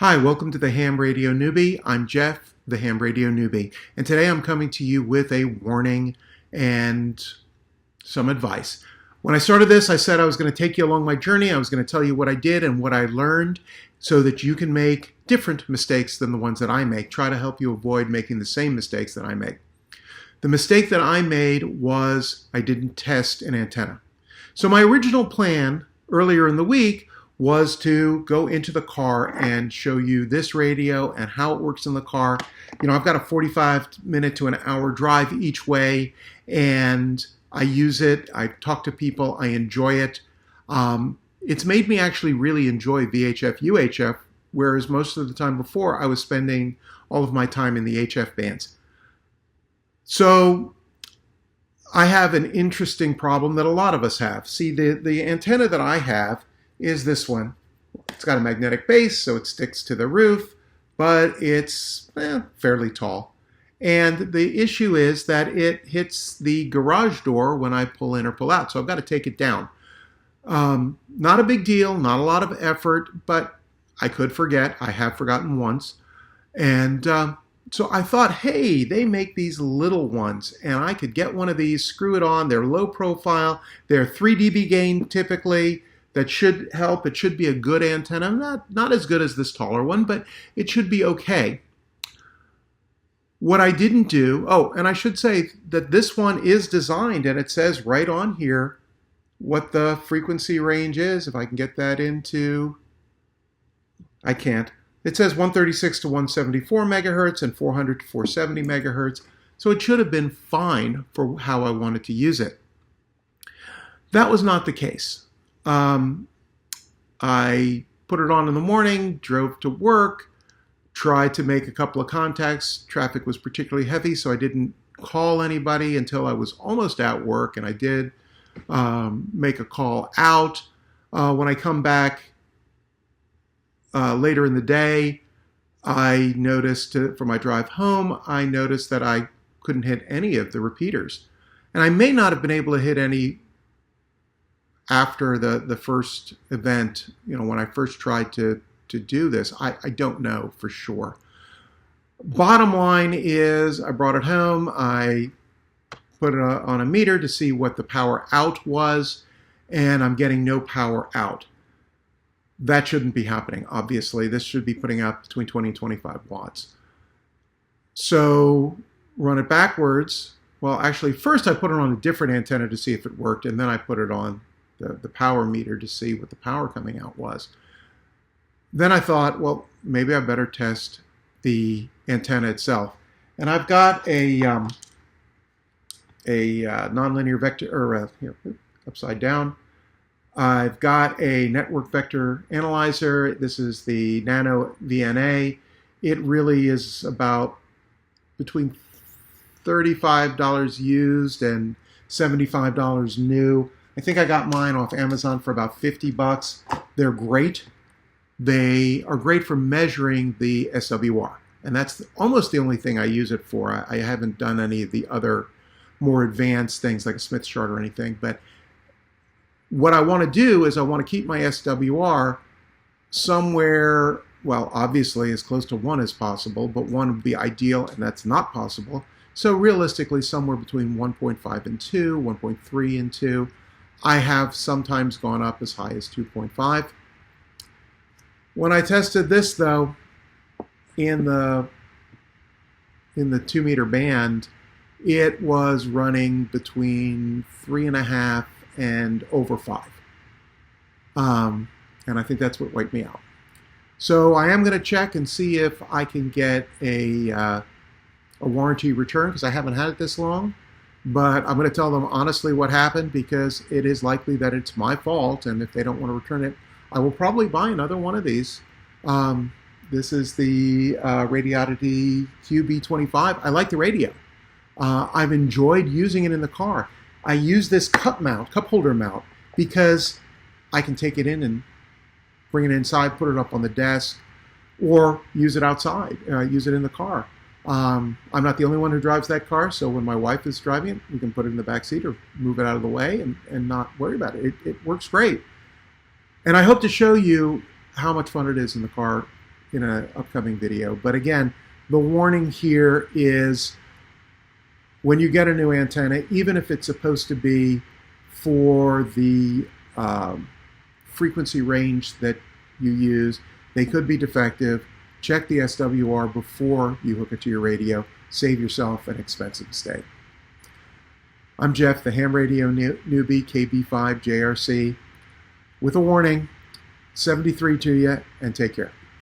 Hi, welcome to the Ham Radio Newbie. I'm Jeff, the Ham Radio Newbie, and today I'm coming to you with a warning and some advice. When I started this, I said I was going to take you along my journey. I was going to tell you what I did and what I learned so that you can make different mistakes than the ones that I make. Try to help you avoid making the same mistakes that I make. The mistake that I made was I didn't test an antenna. So my original plan earlier in the week was to go into the car and show you this radio and how it works in the car. You know, I've got a 45-minute to an hour drive each way, and I use it. I talk to people. I enjoy it. It's made me actually really enjoy VHF, UHF, whereas most of the time before I was spending all of my time in the HF bands. So I have an interesting problem that a lot of us have. See, the antenna that I have is this one. It's got a magnetic base, so it sticks to the roof, but it's fairly tall. And the issue is that it hits the garage door when I pull in or pull out, so I've got to take it down. Not a big deal, not a lot of effort, but I could forget. I have forgotten once. And so I thought, hey, they make these little ones, and I could get one of these, screw it on. They're low profile. They're 3 dB gain typically. That should help. It should be a good antenna. Not as good as this taller one, but it should be okay. What I didn't do, and I should say that this one is designed, and it says right on here what the frequency range is. If I can get that into, I can't. It says 136 to 174 megahertz and 400 to 470 megahertz. So it should have been fine for how I wanted to use it. That was not the case. I put it on in the morning, drove to work, tried to make a couple of contacts. Traffic was particularly heavy, so I didn't call anybody until I was almost at work, and I did make a call out. When I come back later in the day, I noticed for my drive home, I noticed that I couldn't hit any of the repeaters. And I may not have been able to hit any after the first event, when I first tried to do this. I don't know for sure. Bottom line is I brought it home. I put it on a meter to see what the power out was, and I'm getting no power out. That shouldn't be happening, obviously. This should be putting out between 20 and 25 watts. So run it backwards. Well, actually, first I put it on a different antenna to see if it worked, and then I put it on the power meter to see what the power coming out was. Then I thought, well, maybe I better test the antenna itself. And I've got a nonlinear vector, or here, upside down. I've got a network vector analyzer. This is the Nano VNA. It really is about between $35 used and $75 new. I think I got mine off Amazon for about 50 bucks. They're great. They are great for measuring the SWR. And that's almost the only thing I use it for. I haven't done any of the other more advanced things like a Smith chart or anything. But what I want to do is I want to keep my SWR somewhere, well, obviously as close to 1 as possible, but 1 would be ideal, and that's not possible. So realistically, somewhere between 1.5 and 2, 1.3 and 2. I have sometimes gone up as high as 2.5. When I tested this, though, in the 2 meter band, it was running between 3.5 and over 5. And I think that's what wiped me out. So I am going to check and see if I can get a warranty return, because I haven't had it this long. But I'm going to tell them honestly what happened, because it is likely that it's my fault, and if they don't want to return it, I will probably buy another one of these. This is the Radioddity QB25. I like the radio. I've enjoyed using it in the car. I use this cup holder mount, because I can take it in and bring it inside, put it up on the desk, or use it outside, use it in the car. I'm not the only one who drives that car, so when my wife is driving it, we can put it in the back seat or move it out of the way and not worry about it. It works great. And I hope to show you how much fun it is in the car in an upcoming video. But again, the warning here is when you get a new antenna, even if it's supposed to be for the frequency range that you use, they could be defective. Check the SWR before you hook it to your radio. Save yourself an expensive mistake. I'm Jeff, the ham radio newbie, KB5JRC, with a warning. 73 to you, and take care.